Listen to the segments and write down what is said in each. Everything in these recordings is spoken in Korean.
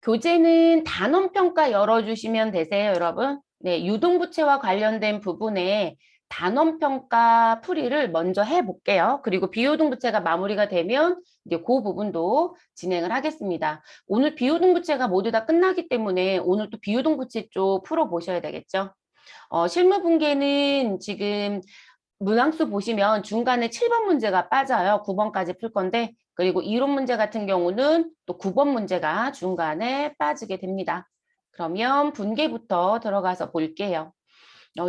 교재는 단원평가 열어주시면 되세요, 여러분. 네, 유동부채와 관련된 부분에 단원평가 풀이를 먼저 해볼게요. 그리고 비유동부채가 마무리가 되면 이제 그 부분도 진행을 하겠습니다. 오늘 비유동부채가 모두 다 끝나기 때문에 오늘 또 비유동부채 쪽 풀어보셔야 되겠죠. 실무분계는 지금 문항수 보시면 중간에 7번 문제가 빠져요. 9번까지 풀 건데 그리고 이론 문제 같은 경우는 또 9번 문제가 중간에 빠지게 됩니다. 그러면 분계부터 들어가서 볼게요.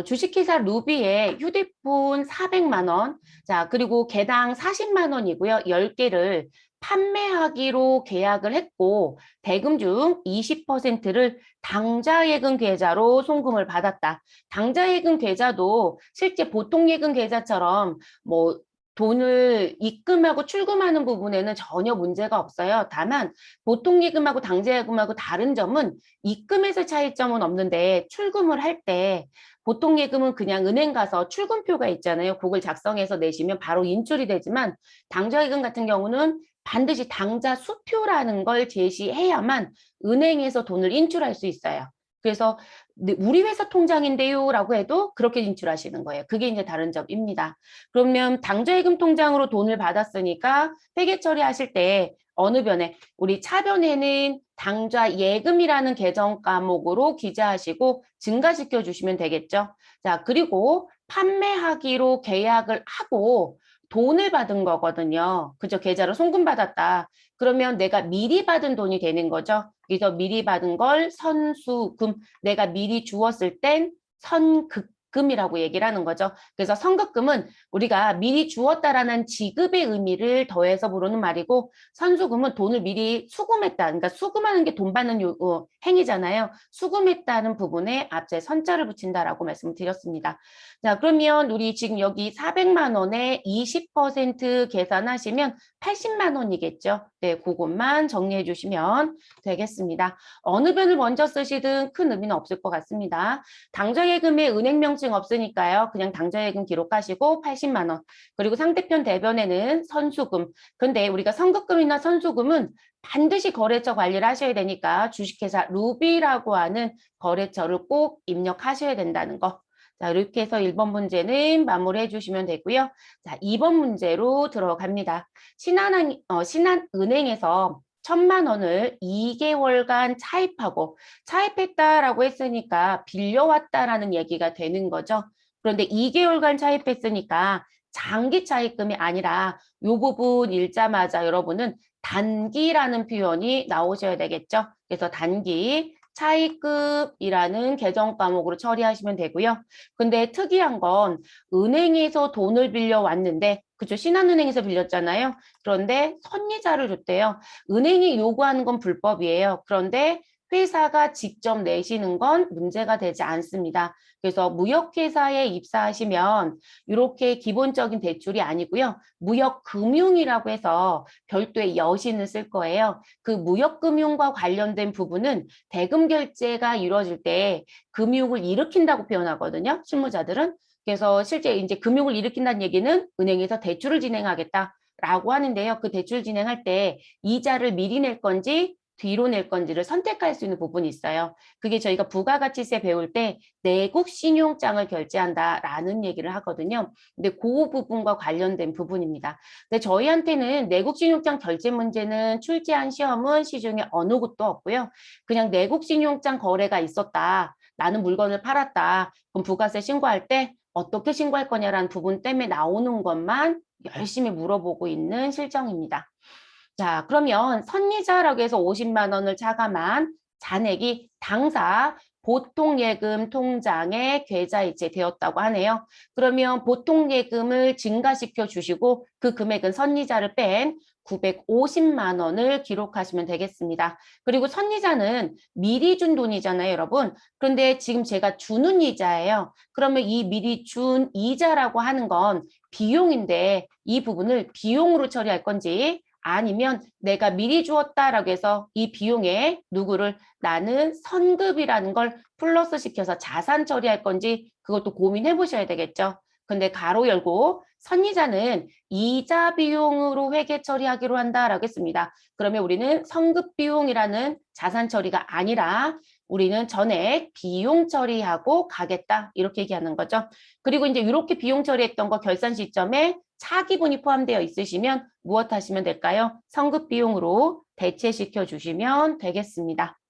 주식회사 루비에 휴대폰 400만 원, 자, 그리고 개당 40만 원이고요. 10개를 판매하기로 계약을 했고, 대금 중 20%를 당좌예금 계좌로 송금을 받았다. 당좌예금 계좌도 실제 보통 예금 계좌처럼 뭐 돈을 입금하고 출금하는 부분에는 전혀 문제가 없어요. 다만 보통 예금하고 당좌예금하고 다른 점은 입금에서 차이점은 없는데 출금을 할때 보통 예금은 그냥 은행 가서 출금표가 있잖아요. 그걸 작성해서 내시면 바로 인출이 되지만 당좌예금 같은 경우는 반드시 당좌 수표라는 걸 제시해야만 은행에서 돈을 인출할 수 있어요. 그래서 우리 회사 통장인데요 라고 해도 그렇게 인출하시는 거예요. 그게 이제 다른 점입니다. 그러면 당좌예금 통장으로 돈을 받았으니까 회계 처리하실 때 어느 변에 우리 차변에는 당좌 예금이라는 계정 과목으로 기재하시고 증가시켜 주시면 되겠죠. 자, 그리고 판매하기로 계약을 하고 돈을 받은 거거든요. 그죠? 계좌로 송금받았다. 그러면 내가 미리 받은 돈이 되는 거죠. 그래서 미리 받은 걸 선수금, 내가 미리 주었을 땐 선급금이라고 얘기를 하는 거죠. 그래서 선급금은 우리가 미리 주었다라는 지급의 의미를 더해서 부르는 말이고 선수금은 돈을 미리 수금했다. 그러니까 수금하는 게 돈 받는 행위잖아요. 수금했다는 부분에 앞에 선자를 붙인다라고 말씀을 드렸습니다. 자, 그러면 우리 지금 여기 400만 원에 20% 계산하시면 80만 원이겠죠. 네, 그것만 정리해 주시면 되겠습니다. 어느 변을 먼저 쓰시든 큰 의미는 없을 것 같습니다. 당좌예금에 은행 명칭 없으니까요. 그냥 당좌예금 기록하시고 80만 원. 그리고 상대편 대변에는 선수금. 근데 우리가 선급금이나 선수금은 반드시 거래처 관리를 하셔야 되니까 주식회사 루비라고 하는 거래처를 꼭 입력하셔야 된다는 거. 자, 이렇게 해서 1번 문제는 마무리해 주시면 되고요. 자, 2번 문제로 들어갑니다. 신한은행에서 1,000만 원을 2개월간 차입하고 차입했다라고 했으니까 빌려왔다라는 얘기가 되는 거죠. 그런데 2개월간 차입했으니까 장기 차입금이 아니라 이 부분 읽자마자 여러분은 단기라는 표현이 나오셔야 되겠죠. 그래서 단기 차입금이라는 계정 과목으로 처리하시면 되고요. 근데 특이한 건 은행에서 돈을 빌려왔는데 그죠? 신한은행에서 빌렸잖아요. 그런데 선이자를 줬대요. 은행이 요구하는 건 불법이에요. 그런데 회사가 직접 내시는 건 문제가 되지 않습니다. 그래서 무역회사에 입사하시면 이렇게 기본적인 대출이 아니고요. 무역금융이라고 해서 별도의 여신을 쓸 거예요. 그 무역금융과 관련된 부분은 대금 결제가 이루어질 때 금융을 일으킨다고 표현하거든요. 실무자들은. 그래서 실제 이제 금융을 일으킨다는 얘기는 은행에서 대출을 진행하겠다라고 하는데요. 그 대출 진행할 때 이자를 미리 낼 건지 뒤로 낼 건지를 선택할 수 있는 부분이 있어요. 그게 저희가 부가가치세 배울 때 내국 신용장을 결제한다라는 얘기를 하거든요. 근데 그 부분과 관련된 부분입니다. 근데 저희한테는 내국 신용장 결제 문제는 출제한 시험은 시중에 어느 곳도 없고요. 그냥 내국 신용장 거래가 있었다. 나는 물건을 팔았다. 그럼 부가세 신고할 때 어떻게 신고할 거냐라는 부분 때문에 나오는 것만 열심히 물어보고 있는 실정입니다. 자, 그러면 선이자라고 해서 50만 원을 차감한 잔액이 당사 보통예금 통장에 계좌이체 되었다고 하네요. 그러면 보통예금을 증가시켜 주시고 그 금액은 선이자를 뺀 950만 원을 기록하시면 되겠습니다. 그리고 선이자는 미리 준 돈이잖아요, 여러분. 그런데 지금 제가 주는 이자예요. 그러면 이 미리 준 이자라고 하는 건 비용인데 이 부분을 비용으로 처리할 건지 아니면 내가 미리 주었다라고 해서 이 비용에 누구를 나는 선급이라는 걸 플러스 시켜서 자산 처리할 건지 그것도 고민해 보셔야 되겠죠. 근데 가로 열고 선이자는 이자 비용으로 회계 처리하기로 한다라고 했습니다. 그러면 우리는 성급 비용이라는 자산 처리가 아니라 우리는 전액 비용 처리하고 가겠다. 이렇게 얘기하는 거죠. 그리고 이제 이렇게 비용 처리했던 거 결산 시점에 차기분이 포함되어 있으시면 무엇 하시면 될까요? 성급 비용으로 대체시켜 주시면 되겠습니다.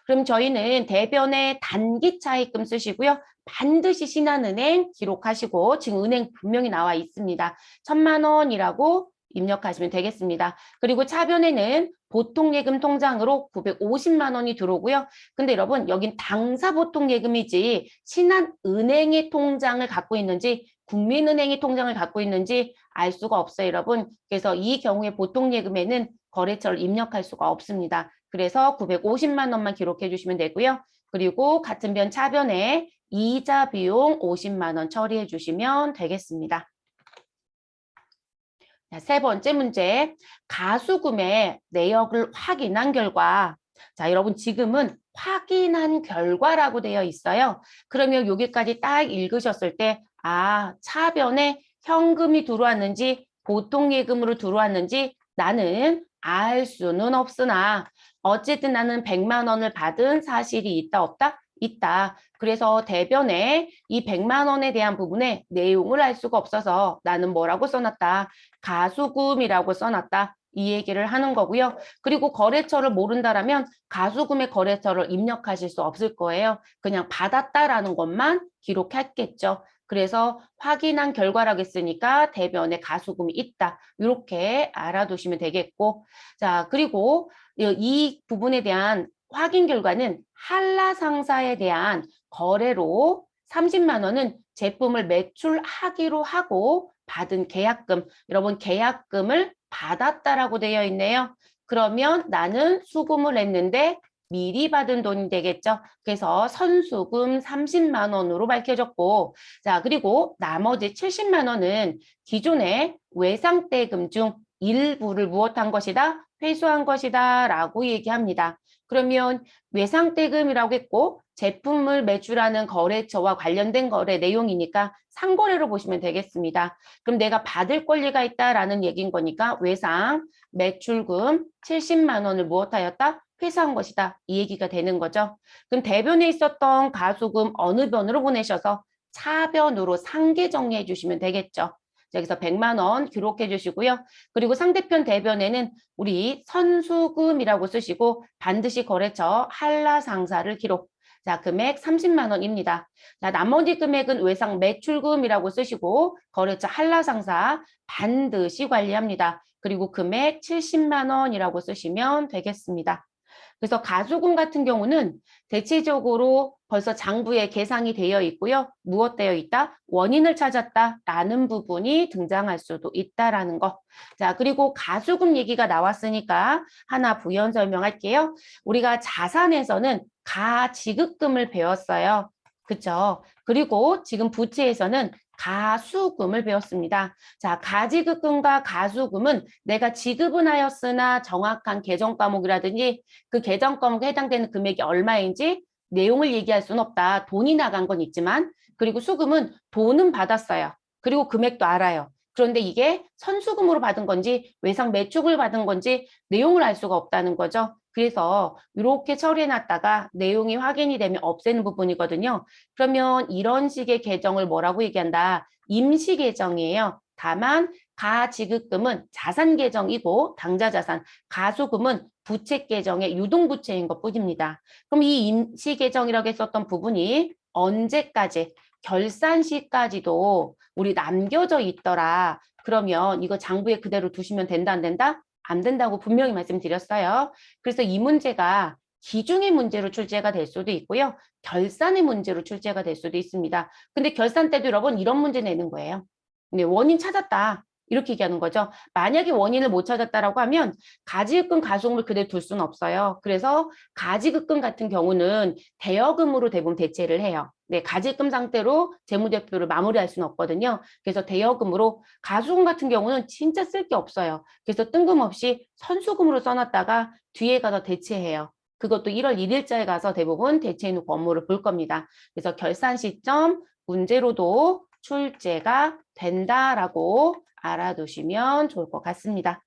그럼 저희는 대변에 단기 차입금 쓰시고요. 반드시 신한은행 기록하시고 지금 은행 분명히 나와 있습니다. 1,000만 원이라고 입력하시면 되겠습니다. 그리고 차변에는 보통예금 통장으로 950만 원이 들어오고요. 근데 여러분 여긴 당사 보통예금이지 신한은행의 통장을 갖고 있는지 국민은행의 통장을 갖고 있는지 알 수가 없어요, 여러분. 그래서 이 경우에 보통예금에는 거래처를 입력할 수가 없습니다. 그래서 950만 원만 기록해 주시면 되고요. 그리고 같은 변 차변에 이자 비용 50만 원 처리해 주시면 되겠습니다. 자, 세 번째 문제. 가수금의 내역을 확인한 결과. 자, 여러분 지금은 확인한 결과라고 되어 있어요. 그러면 여기까지 딱 읽으셨을 때 차변에 현금이 들어왔는지 보통예금으로 들어왔는지 나는 알 수는 없으나 어쨌든 나는 100만 원을 받은 사실이 있다 없다? 있다. 그래서 대변에 이 100만 원에 대한 부분에 내용을 알 수가 없어서 나는 뭐라고 써놨다? 가수금이라고 써놨다. 이 얘기를 하는 거고요. 그리고 거래처를 모른다라면 가수금의 거래처를 입력하실 수 없을 거예요. 그냥 받았다라는 것만 기록했겠죠. 그래서 확인한 결과라고 했으니까 대변에 가수금이 있다. 이렇게 알아두시면 되겠고. 자, 그리고 이 부분에 대한 확인 결과는 한라상사에 대한 거래로 30만 원은 제품을 매출하기로 하고 받은 계약금, 여러분 계약금을 받았다라고 되어 있네요. 그러면 나는 수금을 했는데 미리 받은 돈이 되겠죠. 그래서 선수금 30만 원으로 밝혀졌고, 자, 그리고 나머지 70만 원은 기존의 외상대금 중 일부를 무엇한 것이다? 회수한 것이다 라고 얘기합니다. 그러면 외상대금이라고 했고 제품을 매출하는 거래처와 관련된 거래 내용이니까 상거래로 보시면 되겠습니다. 그럼 내가 받을 권리가 있다라는 얘기인 거니까 외상, 매출금 70만 원을 무엇하였다? 회수한 것이다. 이 얘기가 되는 거죠. 그럼 대변에 있었던 가수금 어느 변으로 보내셔서 차변으로 상계 정리해 주시면 되겠죠. 여기서 100만 원 기록해 주시고요. 그리고 상대편 대변에는 우리 선수금이라고 쓰시고 반드시 거래처 한라상사를 기록. 자, 금액 30만 원입니다. 자, 나머지 금액은 외상 매출금이라고 쓰시고 거래처 한라상사 반드시 관리합니다. 그리고 금액 70만 원이라고 쓰시면 되겠습니다. 그래서 가수금 같은 경우는 대체적으로 벌써 장부에 계상이 되어 있고요. 무엇 되어 있다? 원인을 찾았다라는 부분이 등장할 수도 있다라는 거. 자, 그리고 가수금 얘기가 나왔으니까 하나 부연 설명할게요. 우리가 자산에서는 가지급금을 배웠어요. 그렇죠? 그리고 지금 부채에서는 가수금을 배웠습니다. 자, 가지급금과 가수금은 내가 지급은 하였으나 정확한 계정 과목이라든지 그 계정 과목에 해당되는 금액이 얼마인지 내용을 얘기할 수는 없다. 돈이 나간 건 있지만 그리고 수금은 돈은 받았어요. 그리고 금액도 알아요. 그런데 이게 선수금으로 받은 건지 외상 매축을 받은 건지 내용을 알 수가 없다는 거죠. 그래서 이렇게 처리해놨다가 내용이 확인이 되면 없애는 부분이거든요. 그러면 이런 식의 계정을 뭐라고 얘기한다? 임시 계정이에요. 다만 가지급금은 자산 계정이고 당좌 자산, 가수금은 부채 계정의 유동부채인 것 뿐입니다. 그럼 이 임시 계정이라고 했었던 부분이 언제까지 결산 시까지도 우리 남겨져 있더라. 그러면 이거 장부에 그대로 두시면 된다 안 된다? 안 된다고 분명히 말씀드렸어요. 그래서 이 문제가 기중의 문제로 출제가 될 수도 있고요. 결산의 문제로 출제가 될 수도 있습니다. 근데 결산 때도 여러분 이런 문제 내는 거예요. 네, 원인 찾았다. 이렇게 얘기하는 거죠. 만약에 원인을 못 찾았다라고 하면 가지급금 가수금을 그대로 둘 수는 없어요. 그래서 가지급금 같은 경우는 대여금으로 대부분 대체를 해요. 네, 가지급금 상태로 재무제표를 마무리할 수는 없거든요. 그래서 대여금으로 가수금 같은 경우는 진짜 쓸 게 없어요. 그래서 뜬금없이 선수금으로 써놨다가 뒤에 가서 대체해요. 그것도 1월 1일자에 가서 대부분 대체해놓고 업무를 볼 겁니다. 그래서 결산 시점 문제로도 출제가 된다라고 알아두시면 좋을 것 같습니다.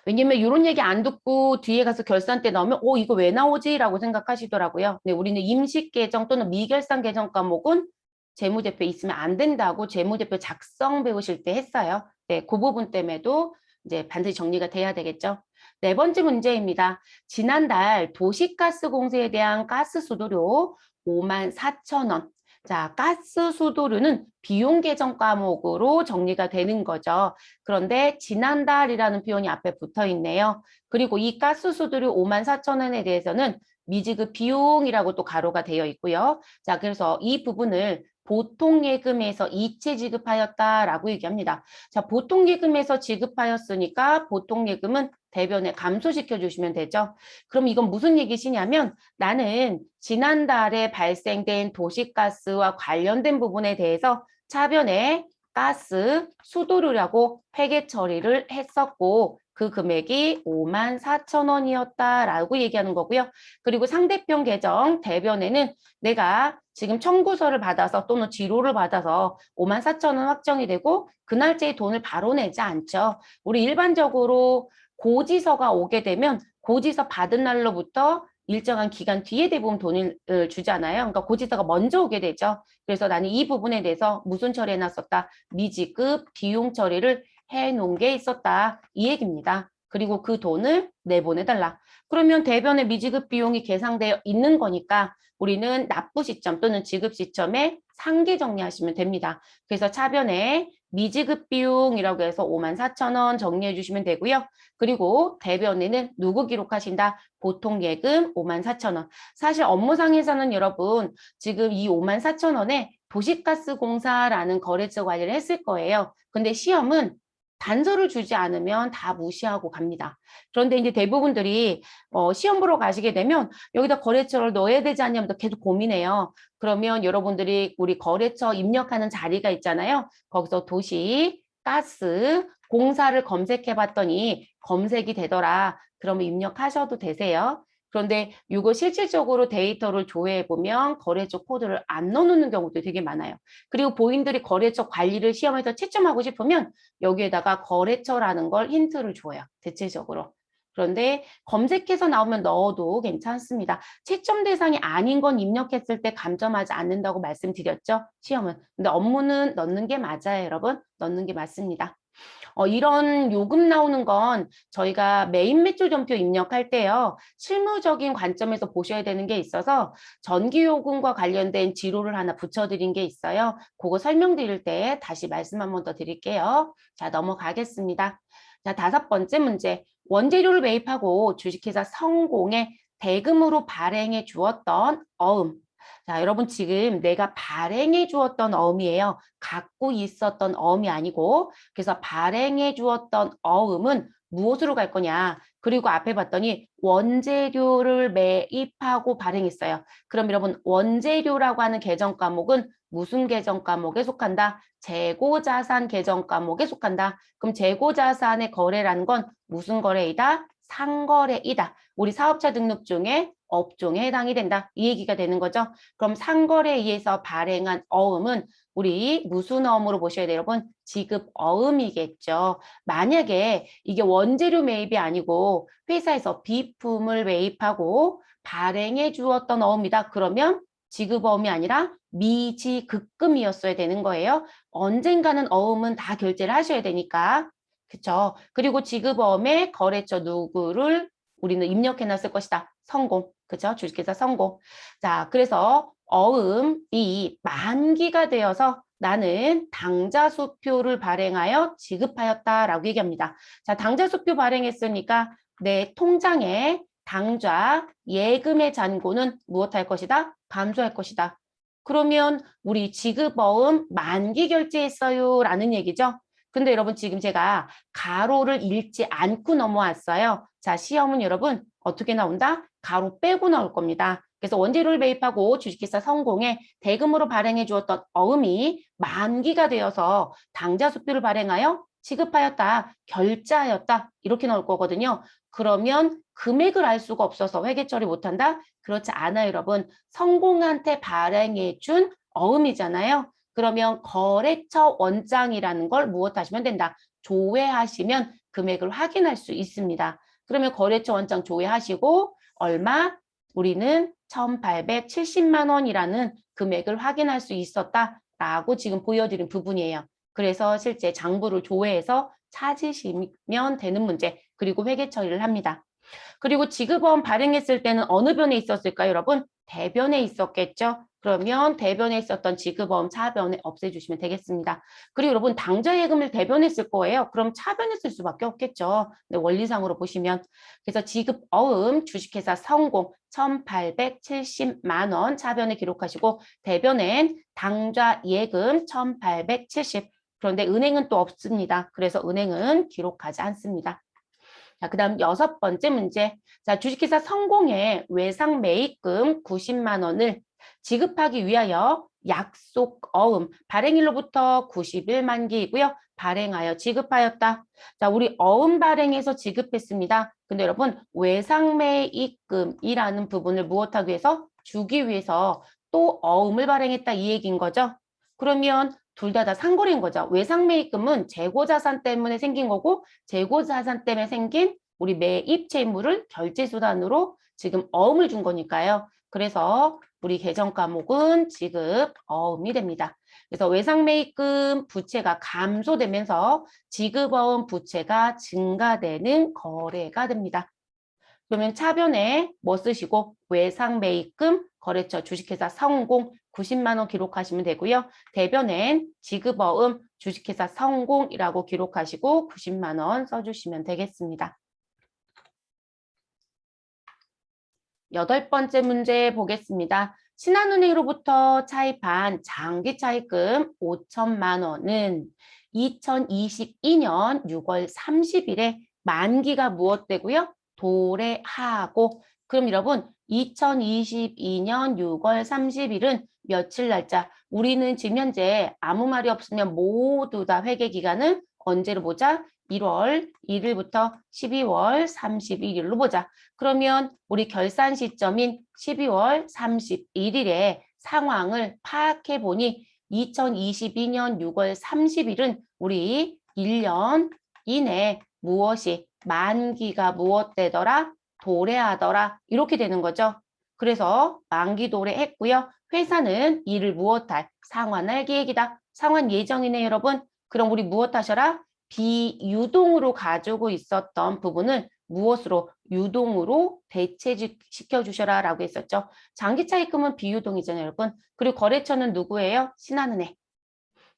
왜냐면 이런 얘기 안 듣고 뒤에 가서 결산 때 나오면 이거 왜 나오지? 라고 생각하시더라고요. 근데 우리는 임시계정 또는 미결산 계정 과목은 재무제표 있으면 안 된다고 재무제표 작성 배우실 때 했어요. 네, 그 부분 때문에도 이제 반드시 정리가 돼야 되겠죠. 네 번째 문제입니다. 지난달 도시가스 공사에 대한 가스 수도료 54,000원. 자, 가스 수도료는 비용 계정 과목으로 정리가 되는 거죠. 그런데 지난달이라는 표현이 앞에 붙어 있네요. 그리고 이 가스 수도료 54,000원에 대해서는 미지급 비용이라고 또 가로가 되어 있고요. 자, 그래서 이 부분을 보통예금에서 이체 지급하였다라고 얘기합니다. 자, 보통예금에서 지급하였으니까 보통예금은 대변에 감소시켜 주시면 되죠. 그럼 이건 무슨 얘기시냐면 나는 지난달에 발생된 도시가스와 관련된 부분에 대해서 차변에 가스, 수도료라고 회계 처리를 했었고 그 금액이 54,000원이었다라고 얘기하는 거고요. 그리고 상대편 계정 대변에는 내가 지금 청구서를 받아서 또는 지로를 받아서 54,000원 확정이 되고 그 날짜에 돈을 바로 내지 않죠. 우리 일반적으로 고지서가 오게 되면 고지서 받은 날로부터 일정한 기간 뒤에 대부분 돈을 주잖아요. 그러니까 고지서가 먼저 오게 되죠. 그래서 나는 이 부분에 대해서 무슨 처리해놨었다? 미지급 비용 처리를 해놓은 게 있었다. 이 얘기입니다. 그리고 그 돈을 내보내달라. 그러면 대변의 미지급 비용이 계상되어 있는 거니까 우리는 납부 시점 또는 지급 시점에 상계 정리하시면 됩니다. 그래서 차변에 미지급 비용이라고 해서 54,000원 정리해 주시면 되고요. 그리고 대변에는 누구 기록하신다? 보통예금 54,000원. 사실 업무상에서는 여러분 지금 이 54,000원에 도시가스공사라는 거래처 관리를 했을 거예요. 근데 시험은 단서를 주지 않으면 다 무시하고 갑니다. 그런데 이제 대부분들이 시험 보러 가시게 되면 여기다 거래처를 넣어야 되지 않냐면 계속 고민해요. 그러면 여러분들이 우리 거래처 입력하는 자리가 있잖아요. 거기서 도시, 가스, 공사를 검색해 봤더니 검색이 되더라. 그러면 입력하셔도 되세요. 그런데 이거 실질적으로 데이터를 조회해 보면 거래처 코드를 안 넣어놓는 경우도 되게 많아요. 그리고 본인들이 거래처 관리를 시험에서 채점하고 싶으면 여기에다가 거래처라는 걸 힌트를 줘요. 대체적으로. 그런데 검색해서 나오면 넣어도 괜찮습니다. 채점 대상이 아닌 건 입력했을 때 감점하지 않는다고 말씀드렸죠. 시험은. 근데 업무는 넣는 게 맞아요, 여러분. 넣는 게 맞습니다. 이런 요금 나오는 건 저희가 메인 매출 전표 입력할 때요. 실무적인 관점에서 보셔야 되는 게 있어서 전기요금과 관련된 지로를 하나 붙여드린 게 있어요. 그거 설명드릴 때 다시 말씀 한 번 더 드릴게요. 자, 넘어가겠습니다. 자, 다섯 번째 문제. 원재료를 매입하고 주식회사 성공에 대금으로 발행해 주었던 어음. 자, 여러분 지금 내가 발행해 주었던 어음이에요. 갖고 있었던 어음이 아니고 그래서 발행해 주었던 어음은 무엇으로 갈 거냐. 그리고 앞에 봤더니 원재료를 매입하고 발행했어요. 그럼 여러분 원재료라고 하는 계정 과목은 무슨 계정 과목에 속한다? 재고자산 계정 과목에 속한다. 그럼 재고자산의 거래라는 건 무슨 거래이다? 상거래이다. 우리 사업자 등록 중에 업종에 해당이 된다. 이 얘기가 되는 거죠. 그럼 상거래에 의해서 발행한 어음은 우리 무슨 어음으로 보셔야 돼요, 여러분? 지급 어음이겠죠. 만약에 이게 원재료 매입이 아니고 회사에서 비품을 매입하고 발행해 주었던 어음이다. 그러면 지급 어음이 아니라 미지급금이었어야 되는 거예요. 언젠가는 어음은 다 결제를 하셔야 되니까. 그쵸? 그리고 지급어음에 거래처 누구를 우리는 입력해 놨을 것이다. 성공. 그죠? 주식회사 성공. 자, 그래서 어음이 만기가 되어서 나는 당자수표를 발행하여 지급하였다라고 얘기합니다. 자, 당자수표 발행했으니까 내 통장에 당좌 예금의 잔고는 무엇할 것이다? 감소할 것이다. 그러면 우리 지급어음 만기 결제했어요 라는 얘기죠. 근데 여러분 지금 제가 가로를 읽지 않고 넘어왔어요. 자, 시험은 여러분 어떻게 나온다? 가로 빼고 나올 겁니다. 그래서 원재료를 매입하고 주식회사 성공에 대금으로 발행해 주었던 어음이 만기가 되어서 당자수표를 발행하여 지급하였다, 결제하였다 이렇게 나올 거거든요. 그러면 금액을 알 수가 없어서 회계 처리 못한다? 그렇지 않아요, 여러분. 성공한테 발행해 준 어음이잖아요. 그러면 거래처 원장이라는 걸 무엇하시면 된다? 조회하시면 금액을 확인할 수 있습니다. 그러면 거래처 원장 조회하시고 얼마? 우리는 1,870만 원이라는 금액을 확인할 수 있었다라고 지금 보여드린 부분이에요. 그래서 실제 장부를 조회해서 찾으시면 되는 문제, 그리고 회계 처리를 합니다. 그리고 지급원 발행했을 때는 어느 변에 있었을까요, 여러분? 대변에 있었겠죠? 그러면 대변에 있었던 지급어음 차변에 없애주시면 되겠습니다. 그리고 여러분 당좌예금을 대변에 쓸 거예요. 그럼 차변에 쓸 수밖에 없겠죠. 네, 원리상으로 보시면. 그래서 지급어음 주식회사 성공 1,870만 원 차변에 기록하시고 대변엔 당좌예금 1,870. 그런데 은행은 또 없습니다. 그래서 은행은 기록하지 않습니다. 자, 그 다음 6번째 문제. 자, 주식회사 성공의 외상 매입금 90만 원을 지급하기 위하여 약속 어음, 발행일로부터 90일 만기이고요. 발행하여 지급하였다. 자, 우리 어음 발행해서 지급했습니다. 근데 여러분, 외상 매입금이라는 부분을 무엇하기 위해서? 주기 위해서 또 어음을 발행했다 이 얘기인 거죠. 그러면 둘 다 상고리인 거죠. 외상매입금은 재고자산 때문에 생긴 거고 재고자산 때문에 생긴 우리 매입 채무를 결제수단으로 지금 어음을 준 거니까요. 그래서 우리 계정 과목은 지급 어음이 됩니다. 그래서 외상매입금 부채가 감소되면서 지급어음 부채가 증가되는 거래가 됩니다. 그러면 차변에 뭐 쓰시고 외상매입금 거래처 주식회사 성공 90만 원 기록하시면 되고요. 대변엔 지급어음 주식회사 성공이라고 기록하시고 90만 원 써주시면 되겠습니다. 8번째 문제 보겠습니다. 신한은행으로부터 차입한 장기 차입금 5천만 원은 2022년 6월 30일에 만기가 무엇되고요? 도래하고 그럼 여러분 2022년 6월 30일은 며칠 날짜? 우리는 지금 현재 아무 말이 없으면 모두 다 회계기간은 언제로 보자? 1월 1일부터 12월 31일로 보자. 그러면 우리 결산 시점인 12월 31일에 상황을 파악해 보니 2022년 6월 30일은 우리 1년 이내 무엇이 만기가 무엇되더라? 도래하더라. 이렇게 되는 거죠. 그래서 만기 도래했고요. 회사는 이를 무엇할? 상환할 계획이다. 상환 예정이네 여러분. 그럼 우리 무엇 하셔라? 비유동으로 가지고 있었던 부분을 무엇으로? 유동으로 대체시켜 주셔라 라고 했었죠. 장기차입금은 비유동이잖아요, 여러분. 그리고 거래처는 누구예요? 신한은행.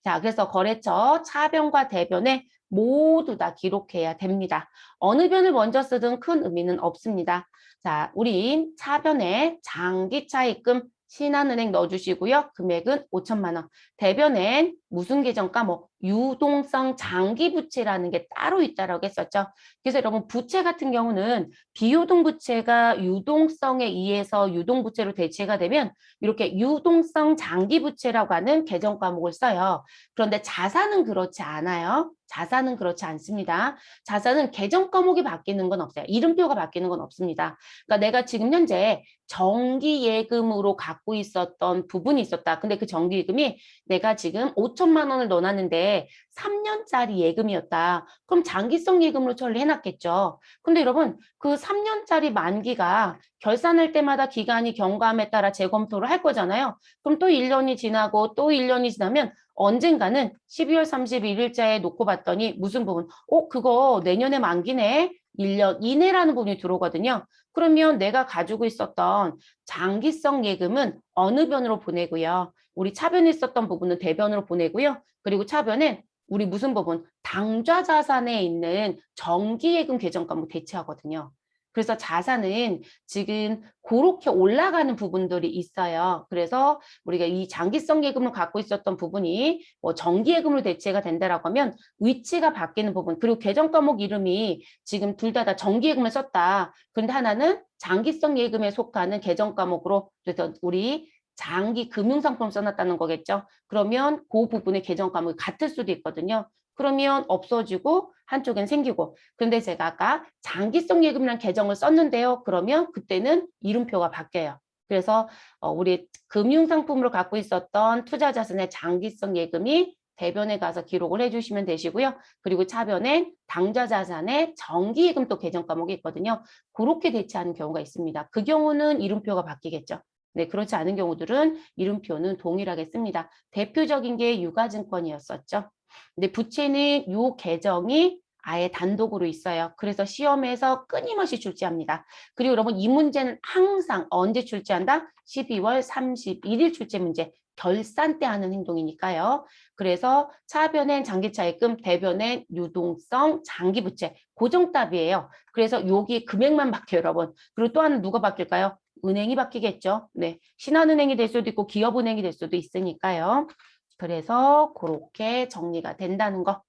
자, 그래서 거래처 차변과 대변에 모두 다 기록해야 됩니다. 어느 변을 먼저 쓰든 큰 의미는 없습니다. 자, 우리 차변에 장기차입금 신한은행 넣어주시고요. 금액은 5천만 원. 대변엔 무슨 계정가? 뭐 유동성 장기부채라는 게 따로 있다라고 했었죠. 그래서 여러분 부채 같은 경우는 비유동 부채가 유동성에 의해서 유동부채로 대체가 되면 이렇게 유동성 장기부채라고 하는 계정 과목을 써요. 그런데 자산은 그렇지 않아요. 자산은 그렇지 않습니다. 자산은 계정 과목이 바뀌는 건 없어요. 이름표가 바뀌는 건 없습니다. 그러니까 내가 지금 현재 정기예금으로 갖고 있었던 부분이 있었다. 근데 그 정기예금이 내가 지금 5천만 원을 넣어놨는데 3년짜리 예금이었다. 그럼 장기성 예금으로 처리해놨겠죠. 근데 여러분 그 3년짜리 만기가 결산할 때마다 기간이 경과함에 따라 재검토를 할 거잖아요. 그럼 또 1년이 지나고 또 1년이 지나면 언젠가는 12월 31일자에 놓고 봤더니 무슨 부분? 그거 내년에 만기네. 1년 이내라는 부분이 들어오거든요. 그러면 내가 가지고 있었던 장기성 예금은 어느 변으로 보내고요. 우리 차변에 있었던 부분은 대변으로 보내고요. 그리고 차변은 우리 무슨 부분? 당좌 자산에 있는 정기예금 계정 과목 대체하거든요. 그래서 자산은 지금 그렇게 올라가는 부분들이 있어요. 그래서 우리가 이 장기성 예금을 갖고 있었던 부분이 뭐 정기예금으로 대체가 된다라고 하면 위치가 바뀌는 부분 그리고 계정 과목 이름이 지금 둘 다 정기예금을 썼다. 그런데 하나는 장기성 예금에 속하는 계정 과목으로 그래서 우리 장기 금융상품 써놨다는 거겠죠. 그러면 그 부분의 계정 과목이 같을 수도 있거든요. 그러면 없어지고 한쪽엔 생기고. 그런데 제가 아까 장기성 예금이라는 계정을 썼는데요. 그러면 그때는 이름표가 바뀌어요. 그래서 우리 금융상품으로 갖고 있었던 투자자산의 장기성 예금이 대변에 가서 기록을 해주시면 되시고요. 그리고 차변엔 당좌자산의 정기예금 또 개정 과목이 있거든요. 그렇게 대체하는 경우가 있습니다. 그 경우는 이름표가 바뀌겠죠. 네, 그렇지 않은 경우들은 이름표는 동일하게 씁니다. 대표적인 게 유가증권이었었죠. 근데 부채는 요 계정이 아예 단독으로 있어요. 그래서 시험에서 끊임없이 출제합니다. 그리고 여러분 이 문제는 항상 언제 출제한다? 12월 31일 출제 문제. 결산 때 하는 행동이니까요. 그래서 차변엔 장기차입금, 대변엔 유동성 장기부채. 고정답이에요. 그래서 여기 금액만 바뀌어요, 여러분. 그리고 또 하나 누가 바뀔까요? 은행이 바뀌겠죠. 네, 신한은행이 될 수도 있고 기업은행이 될 수도 있으니까요. 그래서 그렇게 정리가 된다는 거.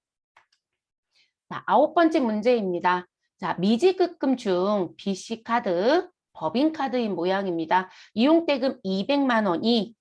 자, 9번째 문제입니다. 자, 미지급금 중 BC카드, 법인카드인 모양입니다. 이용대금 200만 원이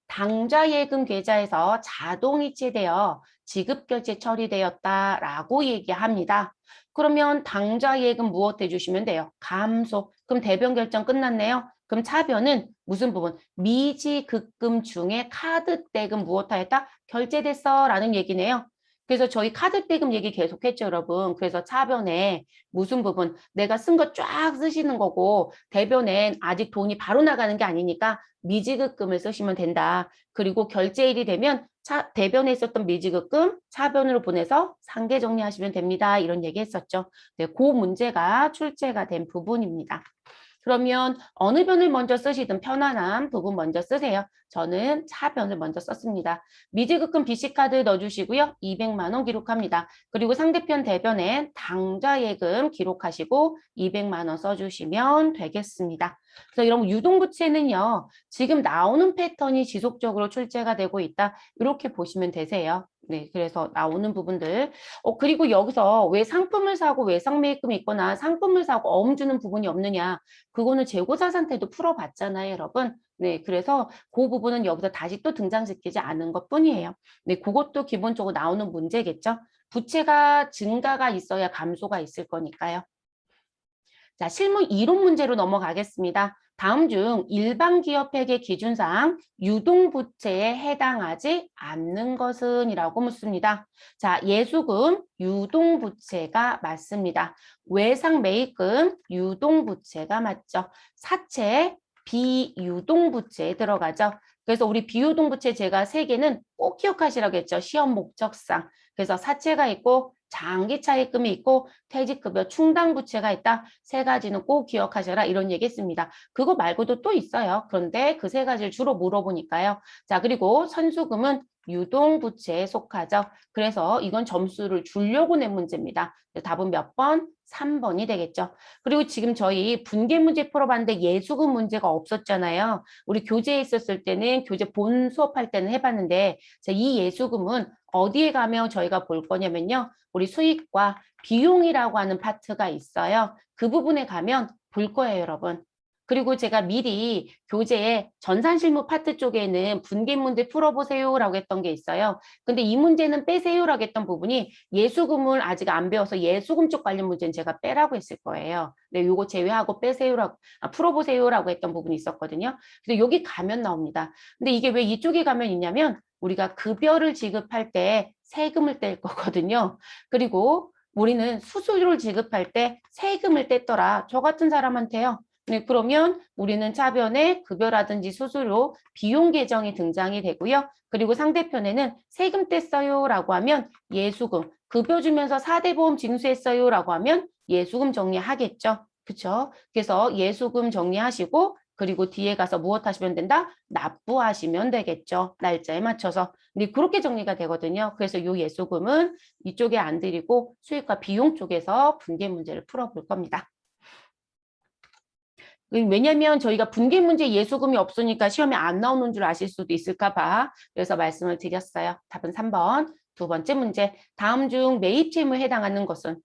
당좌예금 계좌에서 자동 이체되어 지급결제 처리되었다라고 얘기합니다. 그러면 당좌예금 무엇 해주시면 돼요? 감소. 그럼 대변 결정 끝났네요. 그럼 차변은 무슨 부분? 미지급금 중에 카드대금 무엇 하였다? 결제됐어 라는 얘기네요. 그래서 저희 카드대금 얘기 계속했죠, 여러분. 그래서 차변에 무슨 부분? 내가 쓴 거 쫙 쓰시는 거고 대변엔 아직 돈이 바로 나가는 게 아니니까 미지급금을 쓰시면 된다. 그리고 결제일이 되면 대변에 있었던 미지급금 차변으로 보내서 상계 정리하시면 됩니다. 이런 얘기 했었죠. 네, 그 문제가 출제가 된 부분입니다. 그러면 어느 변을 먼저 쓰시든 편안한 부분 먼저 쓰세요. 저는 차변을 먼저 썼습니다. 미지급금 BC카드 넣어주시고요. 200만 원 기록합니다. 그리고 상대편 대변에 당좌예금 기록하시고 200만 원 써주시면 되겠습니다. 그래서 이런 유동부채는요. 지금 나오는 패턴이 지속적으로 출제가 되고 있다. 이렇게 보시면 되세요. 네, 그래서 나오는 부분들. 그리고 여기서 왜 상품을 사고 외상매입금이 있거나 상품을 사고 어음 주는 부분이 없느냐. 그거는 재고자 상태도 풀어봤잖아요, 여러분. 네, 그래서 그 부분은 여기서 다시 또 등장시키지 않은 것뿐이에요. 네, 그것도 기본적으로 나오는 문제겠죠. 부채가 증가가 있어야 감소가 있을 거니까요. 자, 실무 이론 문제로 넘어가겠습니다. 다음 중 일반 기업 회계 기준상 유동부채에 해당하지 않는 것은 이라고 묻습니다. 자, 예수금 유동부채가 맞습니다. 외상매입금 유동부채가 맞죠. 사채 비유동부채에 들어가죠. 그래서 우리 비유동부채 제가 세 개는 꼭 기억하시라고 했죠. 시험 목적상. 그래서 사채가 있고 장기차입금이 있고 퇴직급여 충당부채가 있다. 세 가지는 꼭 기억하셔라. 이런 얘기 했습니다. 그거 말고도 또 있어요. 그런데 그 세 가지를 주로 물어보니까요. 자, 그리고 선수금은 유동부채에 속하죠. 그래서 이건 점수를 주려고 낸 문제입니다. 답은 몇 번? 3번이 되겠죠. 그리고 지금 저희 분계 문제 풀어봤는데 예수금 문제가 없었잖아요. 우리 교재에 있었을 때는 교재 본 수업할 때는 해봤는데 이 예수금은 어디에 가면 저희가 볼 거냐면요. 우리 수익과 비용이라고 하는 파트가 있어요. 그 부분에 가면 볼 거예요, 여러분. 그리고 제가 미리 교재에 전산실무 파트 쪽에는 분계 문제 풀어보세요라고 했던 게 있어요. 근데 이 문제는 빼세요라고 했던 부분이 예수금을 아직 안 배워서 예수금 쪽 관련 문제는 제가 빼라고 했을 거예요. 네, 요거 제외하고 빼세요라고, 풀어보세요라고 했던 부분이 있었거든요. 그래서 여기 가면 나옵니다. 근데 이게 왜 이쪽에 가면 있냐면 우리가 급여를 지급할 때 세금을 뗄 거거든요. 그리고 우리는 수수료를 지급할 때 세금을 뗐더라. 저 같은 사람한테요. 네, 그러면 우리는 차변에 급여라든지 수수료, 비용 계정이 등장이 되고요. 그리고 상대편에는 세금 뗐어요 라고 하면 예수금, 급여 주면서 4대 보험 징수했어요 라고 하면 예수금 정리하겠죠. 그렇죠? 그래서 예수금 정리하시고 그리고 뒤에 가서 무엇 하시면 된다? 납부하시면 되겠죠. 날짜에 맞춰서. 근데 그렇게 정리가 되거든요. 그래서 이 예수금은 이쪽에 안 드리고 수익과 비용 쪽에서 분계 문제를 풀어볼 겁니다. 왜냐면 저희가 분계 문제 예수금이 없으니까 시험에 안 나오는 줄 아실 수도 있을까 봐. 그래서 말씀을 드렸어요. 답은 3번. 두 번째 문제. 다음 중 매입 채무에 해당하는 것은?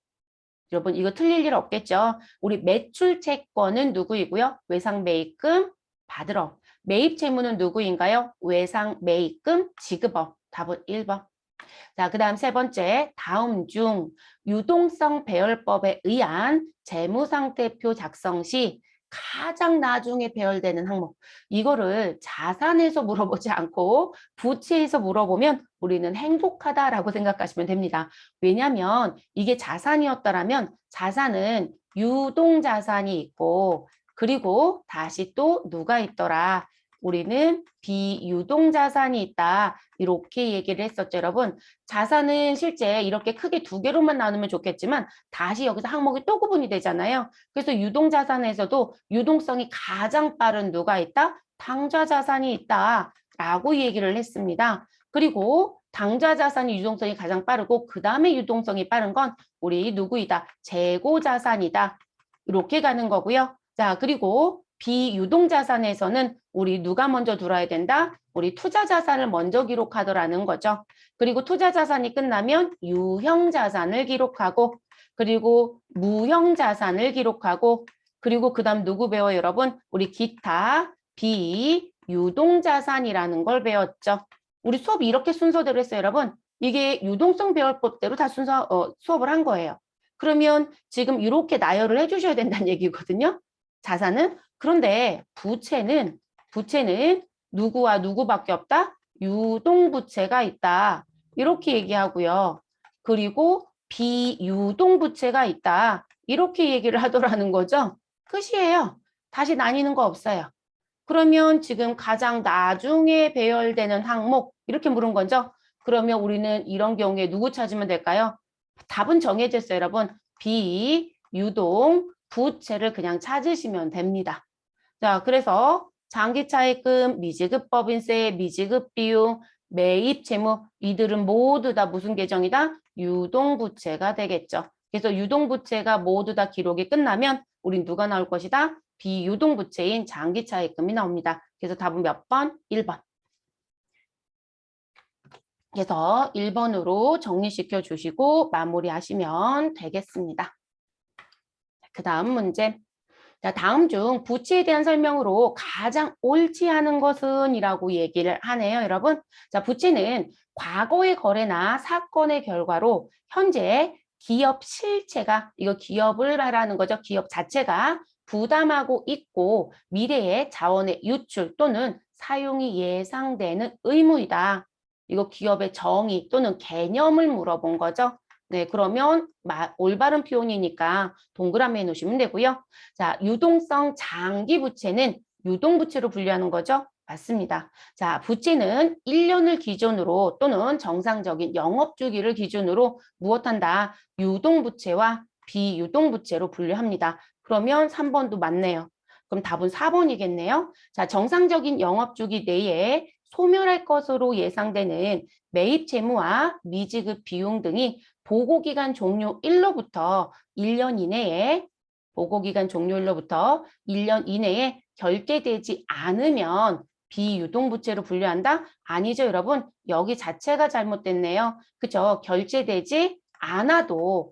여러분 이거 틀릴 일 없겠죠. 우리 매출 채권은 누구이고요? 외상 매입금 받으러. 매입 채무는 누구인가요? 외상 매입금 지급업. 답은 1번. 자, 그 다음 세 번째, 다음 중 유동성 배열법에 의한 재무상태표 작성 시 가장 나중에 배열되는 항목. 이거를 자산에서 물어보지 않고 부채에서 물어보면 우리는 행복하다라고 생각하시면 됩니다. 왜냐하면 이게 자산이었더라면 자산은 유동자산이 있고 그리고 다시 또 누가 있더라? 우리는 비유동자산이 있다. 이렇게 얘기를 했었죠, 여러분. 자산은 실제 이렇게 크게 두 개로만 나누면 좋겠지만 다시 여기서 항목이 또 구분이 되잖아요. 그래서 유동자산에서도 유동성이 가장 빠른 누가 있다? 당좌자산이 있다. 라고 얘기를 했습니다. 그리고 당좌자산이 유동성이 가장 빠르고 그 다음에 유동성이 빠른 건 우리 누구이다? 재고자산이다. 이렇게 가는 거고요. 자, 그리고 비유동자산에서는 우리 누가 먼저 들어야 된다? 우리 투자자산을 먼저 기록하더라는 거죠. 그리고 투자자산이 끝나면 유형자산을 기록하고 그리고 무형자산을 기록하고 그리고 그 다음 누구 배워요, 여러분? 우리 기타 비유동자산이라는 걸 배웠죠. 우리 수업이 이렇게 순서대로 했어요, 여러분. 이게 유동성 배울 법대로 다 수업을 한 거예요. 그러면 지금 이렇게 나열을 해주셔야 된다는 얘기거든요. 자산은. 그런데 부채는 누구와 누구밖에 없다? 유동부채가 있다. 이렇게 얘기하고요. 그리고 비유동부채가 있다. 이렇게 얘기를 하더라는 거죠. 끝이에요. 다시 나뉘는 거 없어요. 그러면 지금 가장 나중에 배열되는 항목 이렇게 물은 거죠. 그러면 우리는 이런 경우에 누구 찾으면 될까요? 답은 정해져 있어요, 여러분. 비유동 부채를 그냥 찾으시면 됩니다. 자, 그래서 장기차입금, 미지급법인세, 미지급비용, 매입채무 이들은 모두 다 무슨 계정이다? 유동부채가 되겠죠. 그래서 유동부채가 모두 다 기록이 끝나면 우린 누가 나올 것이다? 비유동부채인 장기차입금이 나옵니다. 그래서 답은 몇 번? 1번. 그래서 1번으로 정리시켜 주시고 마무리하시면 되겠습니다. 그 다음 문제. 자, 다음 중 부채에 대한 설명으로 가장 옳지 않은 것은 이라고 얘기를 하네요, 여러분. 자, 부채는 과거의 거래나 사건의 결과로 현재 기업 실체가, 이거 기업을 말하는 거죠. 기업 자체가 부담하고 있고 미래의 자원의 유출 또는 사용이 예상되는 의무이다. 이거 기업의 정의 또는 개념을 물어본 거죠. 네, 그러면 올바른 표현이니까 동그라미 해놓으시면 되고요. 자, 유동성 장기 부채는 유동부채로 분류하는 거죠? 맞습니다. 자, 부채는 1년을 기준으로 또는 정상적인 영업주기를 기준으로 무엇한다? 유동부채와 비유동부채로 분류합니다. 그러면 3번도 맞네요. 그럼 답은 4번이겠네요. 자, 정상적인 영업주기 내에 소멸할 것으로 예상되는 매입 채무와 미지급 비용 등이 보고기간 종료 일로부터 1년 이내에 보고기간 종료일로부터 1년 이내에 결제되지 않으면 비유동부채로 분류한다? 아니죠, 여러분. 여기 자체가 잘못됐네요. 그죠? 결제되지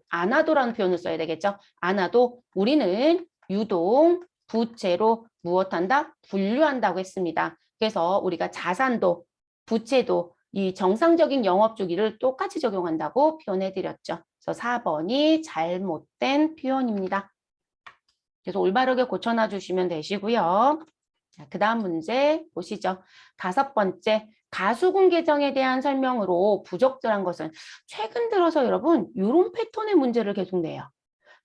않아도라는 표현을 써야 되겠죠. 않아도 우리는 유동부채로 무엇한다? 분류한다고 했습니다. 그래서 우리가 자산도 부채도 이 정상적인 영업주기를 똑같이 적용한다고 표현해드렸죠. 그래서 4번이 잘못된 표현입니다. 그래서 올바르게 고쳐놔 주시면 되시고요. 자, 그 다음 문제 보시죠. 5번째, 가수금 계정에 대한 설명으로 부적절한 것은 최근 들어서 여러분 이런 패턴의 문제를 계속 내요.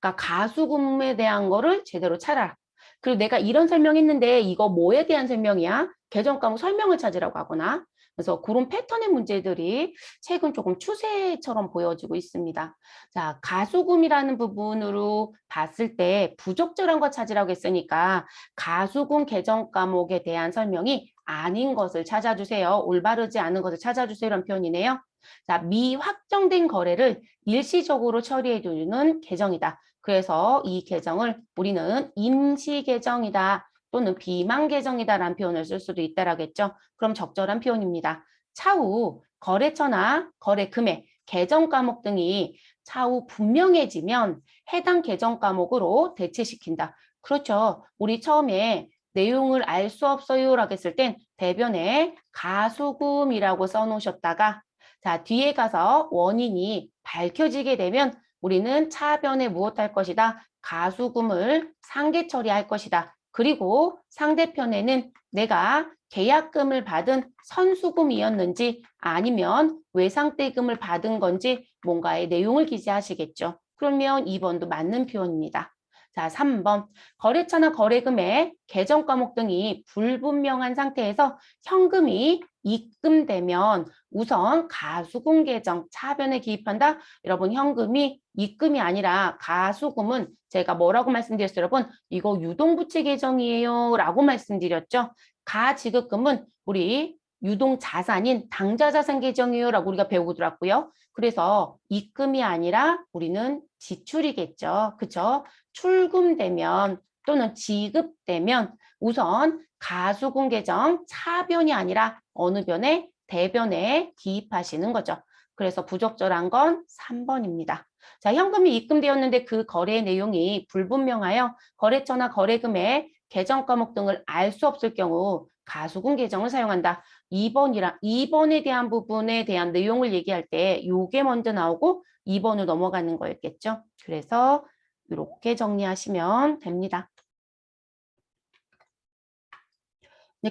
그러니까 가수금에 대한 거를 제대로 찾아라. 그리고 내가 이런 설명했는데 이거 뭐에 대한 설명이야? 계정 과목 설명을 찾으라고 하거나 그래서 그런 패턴의 문제들이 최근 조금 추세처럼 보여지고 있습니다. 자, 가수금이라는 부분으로 봤을 때 부적절한 거 찾으라고 했으니까 가수금 계정 과목에 대한 설명이 아닌 것을 찾아주세요. 올바르지 않은 것을 찾아주세요. 라는 표현이네요. 자, 미확정된 거래를 일시적으로 처리해주는 계정이다. 그래서 이 계정을 우리는 임시 계정이다. 또는 비망 계정이다라는 표현을 쓸 수도 있다라겠죠. 그럼 적절한 표현입니다. 차후 거래처나 거래 금액, 계정 과목 등이 차후 분명해지면 해당 계정 과목으로 대체시킨다. 그렇죠. 우리 처음에 내용을 알 수 없어요라고 했을 땐 대변에 가수금이라고 써놓으셨다가 자, 뒤에 가서 원인이 밝혀지게 되면 우리는 차변에 무엇할 것이다? 가수금을 상계 처리할 것이다. 그리고 상대편에는 내가 계약금을 받은 선수금이었는지 아니면 외상대금을 받은 건지 뭔가의 내용을 기재하시겠죠. 그러면 2번도 맞는 표현입니다. 자, 3번. 거래처나 거래금의 계정 과목 등이 불분명한 상태에서 현금이 입금되면 우선 가수금 계정 차변에 기입한다. 여러분 현금이 입금이 아니라 가수금은 제가 뭐라고 말씀드렸어요, 여러분? 이거 유동부채 계정이에요 라고 말씀드렸죠. 가지급금은 우리 유동자산인 당좌자산 계정이에요 라고 우리가 배우고 들었고요. 그래서 입금이 아니라 우리는 지출이겠죠. 그쵸? 출금되면 또는 지급되면 우선 가수금 계정 차변이 아니라 어느 변에? 대변에 기입하시는 거죠. 그래서 부적절한 건 3번입니다. 자, 현금이 입금되었는데 그 거래 내용이 불분명하여 거래처나 거래금의 계정 과목 등을 알 수 없을 경우 가수금 계정을 사용한다. 2번에 대한 부분에 대한 내용을 얘기할 때 요게 먼저 나오고 2번을 넘어가는 거였겠죠. 그래서 이렇게 정리하시면 됩니다.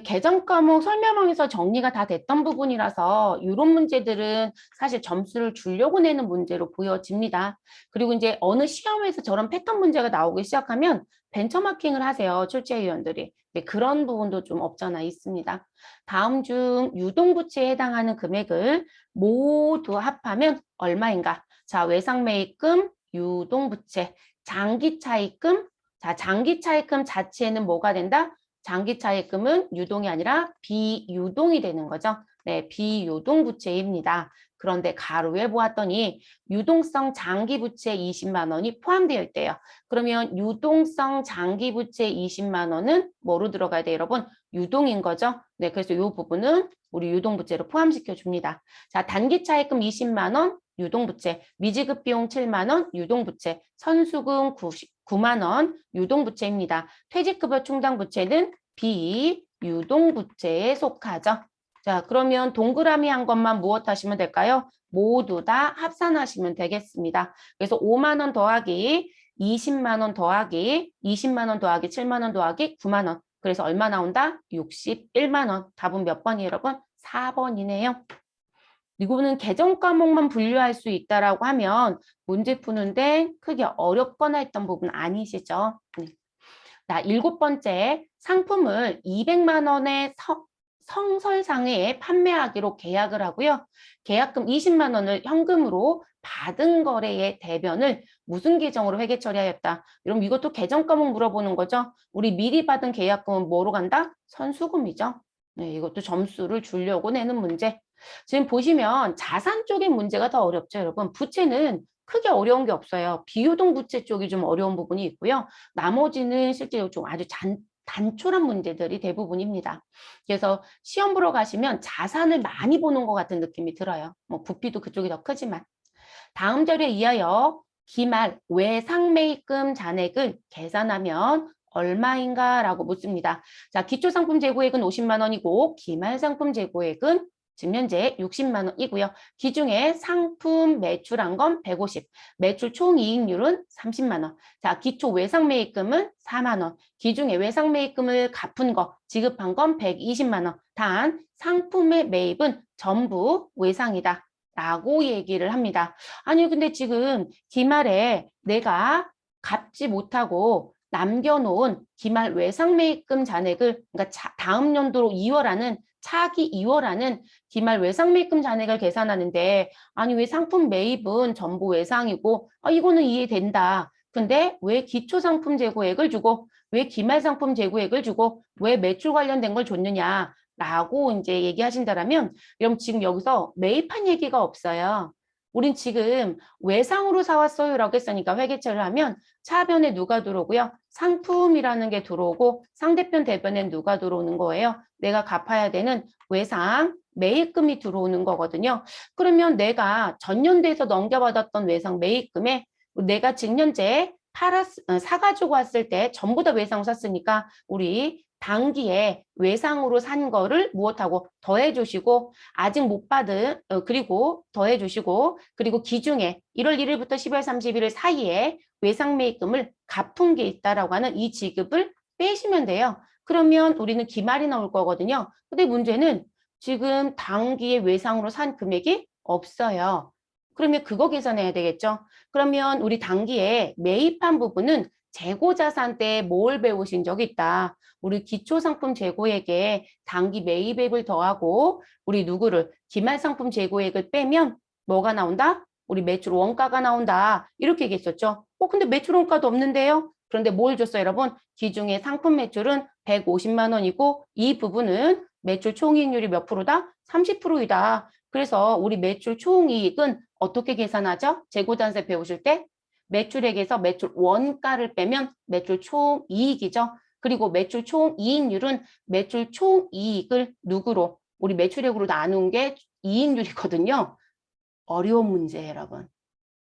계정 과목 설명에서 정리가 다 됐던 부분이라서 이런 문제들은 사실 점수를 주려고 내는 문제로 보여집니다. 그리고 이제 어느 시험에서 저런 패턴 문제가 나오기 시작하면 벤처마킹을 하세요. 출제위원들이. 네, 그런 부분도 좀 없잖아 있습니다. 다음 중 유동부채에 해당하는 금액을 모두 합하면 얼마인가? 자, 외상매입금, 유동부채, 장기차입금. 자, 장기차입금 자체는 뭐가 된다? 장기차입금은 유동이 아니라 비유동이 되는 거죠. 네, 비유동 부채입니다. 그런데 가로에 보았더니 유동성 장기부채 20만 원이 포함되어 있대요. 그러면 유동성 장기부채 20만 원은 뭐로 들어가야 돼요, 여러분? 유동인 거죠. 네, 그래서 이 부분은 우리 유동부채로 포함시켜 줍니다. 자, 단기차입금 20만 원, 유동부채, 미지급 비용 7만 원, 유동부채, 선수금 9만 원, 유동부채입니다. 퇴직급여 충당부채는 비유동부채에 속하죠. 자, 그러면 동그라미 한 것만 무엇 하시면 될까요? 모두 다 합산하시면 되겠습니다. 그래서 5만 원 더하기 20만 원 더하기 20만 원 더하기 7만 원 더하기 9만 원. 그래서 얼마 나온다? 61만 원. 답은 몇 번이에요, 여러분? 4번이네요. 이거는 계정 과목만 분류할 수 있다라고 하면 문제 푸는데 크게 어렵거나 했던 부분 아니시죠? 네. 자, 7번째, 상품을 200만 원의 성설상에 판매하기로 계약을 하고요. 계약금 20만 원을 현금으로 받은 거래의 대변을 무슨 계정으로 회계 처리하였다. 그럼 이것도 계정 과목 물어보는 거죠. 우리 미리 받은 계약금은 뭐로 간다? 선수금이죠. 네, 이것도 점수를 주려고 내는 문제. 지금 보시면 자산 쪽의 문제가 더 어렵죠, 여러분. 부채는 크게 어려운 게 없어요. 비유동 부채 쪽이 좀 어려운 부분이 있고요. 나머지는 실제로 좀 아주 단촐한 문제들이 대부분입니다. 그래서 시험 보러 가시면 자산을 많이 보는 것 같은 느낌이 들어요. 뭐 부피도 그쪽이 더 크지만. 다음 자료에 의하여 기말 외상매입금 잔액을 계산하면 얼마인가 라고 묻습니다. 자, 기초상품 재고액은 50만 원이고 기말상품 재고액은 지금 현재 60만 원이고요. 기중에 상품 매출한 건 150, 매출 총이익률은 30만 원. 자, 기초 외상매입금은 4만 원. 기중에 외상매입금을 갚은 거, 지급한 건 120만 원. 단 상품의 매입은 전부 외상이다. 라고 얘기를 합니다. 아니 근데 지금 기말에 내가 갚지 못하고 남겨놓은 기말 외상매입금 잔액을 그러니까 다음 연도로 2월하는 차기 2월하는 기말 외상매입금 잔액을 계산하는데 아니 왜 상품 매입은 전부 외상이고 이거는 이해된다. 근데 왜 기초상품 재고액을 주고 왜 기말상품 재고액을 주고 왜 매출 관련된 걸 줬느냐 라고 이제 얘기하신다라면 그럼 지금 여기서 매입한 얘기가 없어요. 우린 지금 외상으로 사왔어요 라고 했으니까 회계처리를 하면 차변에 누가 들어오고요. 상품이라는 게 들어오고 상대편 대변에 누가 들어오는 거예요. 내가 갚아야 되는 외상 매입금이 들어오는 거거든요. 그러면 내가 전년도에서 넘겨받았던 외상 매입금에 내가 지금 현재 사가지고 왔을 때 전부 다 외상으로 샀으니까 우리 단기에 외상으로 산 거를 무엇하고 더해주시고 아직 못 받은 그리고 더해주시고 그리고 기중에 1월 1일부터 12월 31일 사이에 외상매입금을 갚은 게 있다라고 하는 이 지급을 빼시면 돼요. 그러면 우리는 기말이 나올 거거든요. 근데 문제는 지금 당기의 외상으로 산 금액이 없어요. 그러면 그거 계산해야 되겠죠. 그러면 우리 당기에 매입한 부분은 재고자산 때 뭘 배우신 적이 있다. 우리 기초상품 재고액에 당기 매입액을 더하고 우리 누구를 기말상품 재고액을 빼면 뭐가 나온다? 우리 매출 원가가 나온다. 이렇게 얘기했었죠. 근데 매출 원가도 없는데요. 그런데 뭘 줬어요, 여러분? 기중에 상품 매출은 150만 원이고 이 부분은 매출 총이익률이 몇 프로다? 30%이다. 그래서 우리 매출 총이익은 어떻게 계산하죠? 재고단세 배우실 때 매출액에서 매출 원가를 빼면 매출 총이익이죠. 그리고 매출 총이익률은 매출 총이익을 누구로? 우리 매출액으로 나눈 게 이익률이거든요. 어려운 문제예요, 여러분.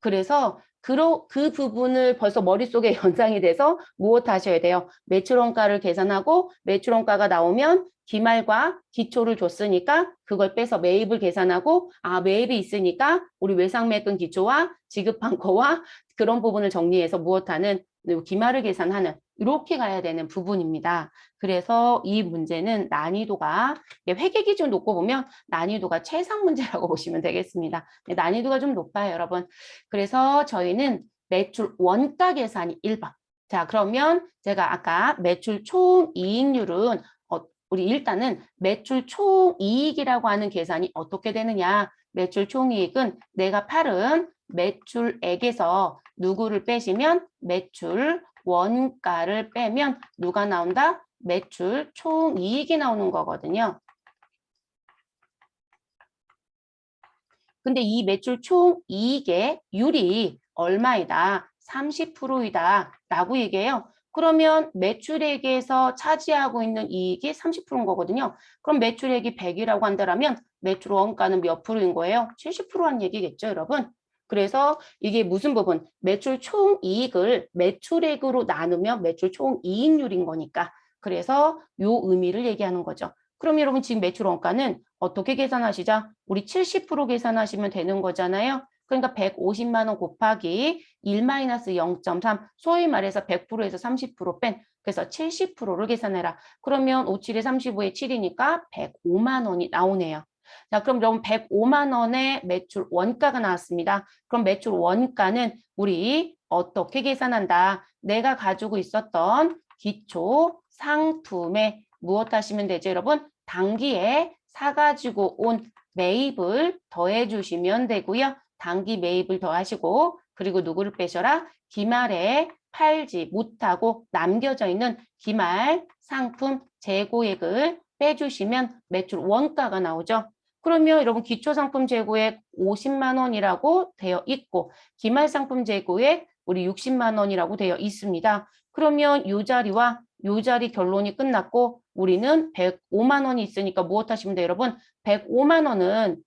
그래서 그 부분을 벌써 머릿속에 연상이 돼서 무엇 하셔야 돼요? 매출원가를 계산하고 매출원가가 나오면 기말과 기초를 줬으니까 그걸 빼서 매입을 계산하고 매입이 있으니까 우리 외상매금 기초와 지급한 거와 그런 부분을 정리해서 무엇하는 기말을 계산하는 이렇게 가야 되는 부분입니다. 그래서 이 문제는 난이도가 회계 기준 놓고 보면 난이도가 최상 문제라고 보시면 되겠습니다. 난이도가 좀 높아요, 여러분. 그래서 저희는 매출 원가 계산이 1번. 자, 그러면 제가 아까 매출 총이익률은 우리 일단은 매출 총이익이라고 하는 계산이 어떻게 되느냐. 매출 총이익은 내가 팔은 매출액에서 누구를 빼시면 매출 원가를 빼면 누가 나온다? 매출 총이익이 나오는 거거든요. 근데 이 매출 총이익의 율이 얼마이다? 30%이다 라고 얘기해요. 그러면 매출액에서 차지하고 있는 이익이 30%인 거거든요. 그럼 매출액이 100이라고 한다면 매출 원가는 몇 프로인 거예요? 70%한 얘기겠죠, 여러분? 그래서 이게 무슨 부분? 매출 총이익을 매출액으로 나누면 매출 총이익률인 거니까. 그래서 요 의미를 얘기하는 거죠. 그럼 여러분 지금 매출 원가는 어떻게 계산하시죠? 우리 70% 계산하시면 되는 거잖아요. 그러니까 150만 원 곱하기 1-0.3 소위 말해서 100%에서 30% 뺀 그래서 70%를 계산해라. 그러면 57에 35에 7이니까 105만 원이 나오네요. 자, 그럼 여러분 105만 원의 매출 원가가 나왔습니다. 그럼 매출 원가는 우리 어떻게 계산한다? 내가 가지고 있었던 기초 상품에 무엇 하시면 되죠, 여러분? 당기에 사가지고 온 매입을 더해 주시면 되고요. 당기 매입을 더하시고 그리고 누구를 빼셔라? 기말에 팔지 못하고 남겨져 있는 기말 상품 재고액을 빼주시면 매출 원가가 나오죠. 그러면 여러분 기초상품 재고액 50만 원이라고 되어 있고 기말상품 재고액 우리 60만 원이라고 되어 있습니다. 그러면 이 자리와 이 자리 결론이 끝났고 우리는 105만 원이 있으니까 무엇 하시면 돼요, 여러분? 105만 원은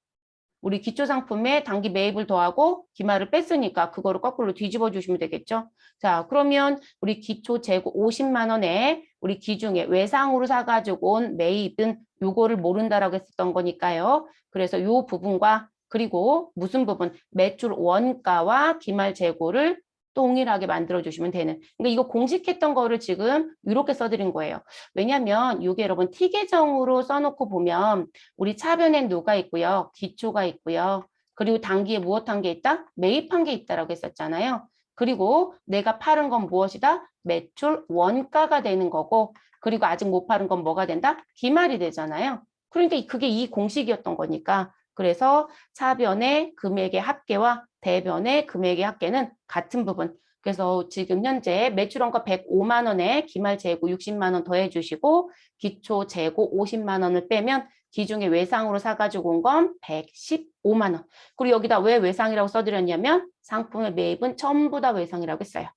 우리 기초상품에 단기 매입을 더하고 기말을 뺐으니까 그거를 거꾸로 뒤집어 주시면 되겠죠. 자, 그러면 우리 기초 재고 50만 원에 우리 기중에 외상으로 사가지고 온 매입은 요거를 모른다라고 했었던 거니까요. 그래서 요 부분과 그리고 무슨 부분? 매출 원가와 기말 재고를 동일하게 만들어주시면 되는. 그러니까 이거 공식했던 거를 지금 이렇게 써드린 거예요. 왜냐하면 이게 여러분 T 계정으로 써놓고 보면 우리 차변엔 누가 있고요. 기초가 있고요. 그리고 단기에 무엇한 게 있다? 매입한 게 있다라고 했었잖아요. 그리고 내가 팔은 건 무엇이다? 매출 원가가 되는 거고 그리고 아직 못 팔은 건 뭐가 된다? 기말이 되잖아요. 그러니까 그게 이 공식이었던 거니까 그래서 차변의 금액의 합계와 대변의 금액의 합계는 같은 부분. 그래서 지금 현재 매출원가 105만 원에 기말 재고 60만 원 더해 주시고 기초 재고 50만 원을 빼면 기중에 외상으로 사가지고 온 건 115만 원. 그리고 여기다 왜 외상이라고 써드렸냐면 상품의 매입은 전부 다 외상이라고 했어요.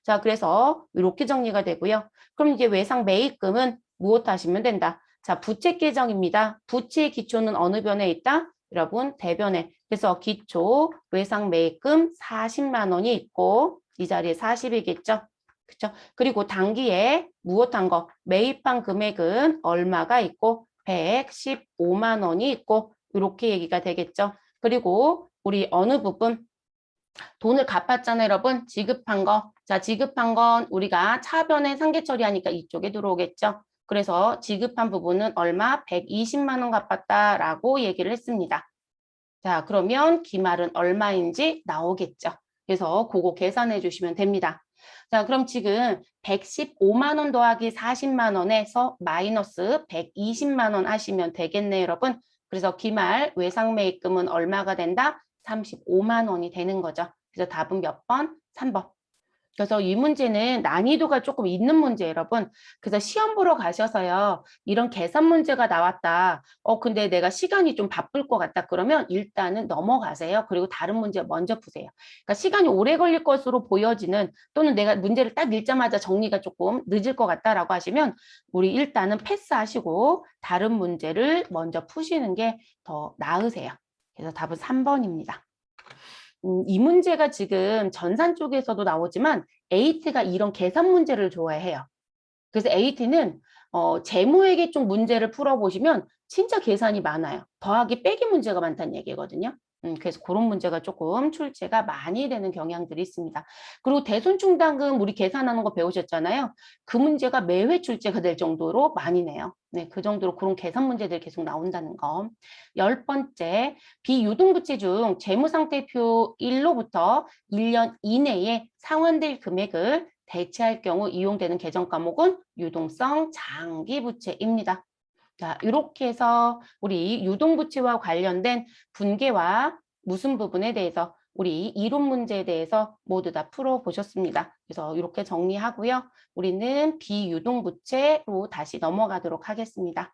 자, 그래서 이렇게 정리가 되고요. 그럼 이제 외상 매입금은 무엇 하시면 된다? 자, 부채 계정입니다. 부채의 기초는 어느 변에 있다? 여러분 대변에. 그래서 기초 외상 매입금 40만 원이 있고 이 자리에 40이겠죠. 그렇죠? 그리고 단기에 무엇한 거? 매입한 금액은 얼마가 있고 115만 원이 있고 이렇게 얘기가 되겠죠. 그리고 우리 어느 부분? 돈을 갚았잖아요, 여러분. 지급한 거. 자, 지급한 건 우리가 차변에 상계 처리하니까 이쪽에 들어오겠죠. 그래서 지급한 부분은 얼마? 120만 원 갚았다라고 얘기를 했습니다. 자, 그러면 기말은 얼마인지 나오겠죠. 그래서 그거 계산해 주시면 됩니다. 자, 그럼 지금 115만 원 더하기 40만 원에서 마이너스 120만 원 하시면 되겠네요, 여러분. 그래서 기말 외상매입금은 얼마가 된다? 35만 원이 되는 거죠. 그래서 답은 몇 번? 3번. 그래서 이 문제는 난이도가 조금 있는 문제예요, 여러분. 그래서 시험 보러 가셔서요. 이런 계산 문제가 나왔다. 근데 내가 시간이 좀 바쁠 것 같다. 그러면 일단은 넘어가세요. 그리고 다른 문제 먼저 푸세요. 그러니까 시간이 오래 걸릴 것으로 보여지는 또는 내가 문제를 딱 읽자마자 정리가 조금 늦을 것 같다라고 하시면 우리 일단은 패스하시고 다른 문제를 먼저 푸시는 게 더 나으세요. 그래서 답은 3번입니다. 이 문제가 지금 전산 쪽에서도 나오지만 AT가 이런 계산 문제를 좋아해요. 그래서 AT는 재무회계 쪽 문제를 풀어보시면 진짜 계산이 많아요. 더하기 빼기 문제가 많다는 얘기거든요. 그래서 그런 문제가 조금 출제가 많이 되는 경향들이 있습니다. 그리고 대손충당금 우리 계산하는 거 배우셨잖아요. 그 문제가 매회 출제가 될 정도로 많이 내요. 네, 그 정도로 그런 계산 문제들이 계속 나온다는 거. 10번째, 비유동부채 중 재무상태표 1로부터 1년 이내에 상환될 금액을 대체할 경우 이용되는 계정 과목은 유동성 장기부채입니다. 자, 이렇게 해서 우리 유동부채와 관련된 분계와 무슨 부분에 대해서 우리 이론 문제에 대해서 모두 다 풀어보셨습니다. 그래서 이렇게 정리하고요. 우리는 비유동부채로 다시 넘어가도록 하겠습니다.